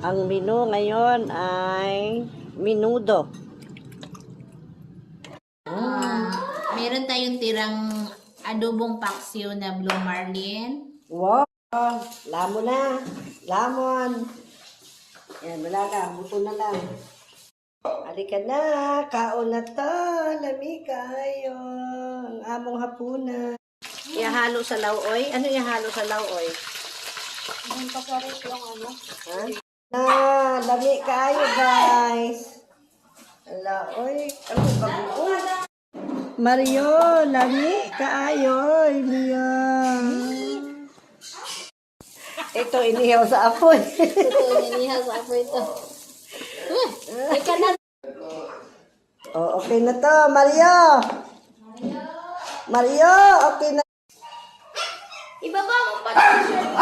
Ang menu ngayon ay menudo. Meron tayong tirang adobong paksiw na blue marlin. Wow! Lamon na. Lamon. Yan, wala ka. Buto na lang. Halika na. Kaon na to. Lami kayo. Ang among hapunan. Ihalo sa lauoy. Ano ihalo sa lauoy? Yung pasarit yung ano. Ha? Lami kayo, guys. Lauoy. Ano ba buo? Mario, lami kaayo. Ito, inihaw sa apoy. Totoo ninihaw sa apo ito. Ika na. Oh, okay na to, Mario. Mario, okay na. Ibaba mo pa t-shirt.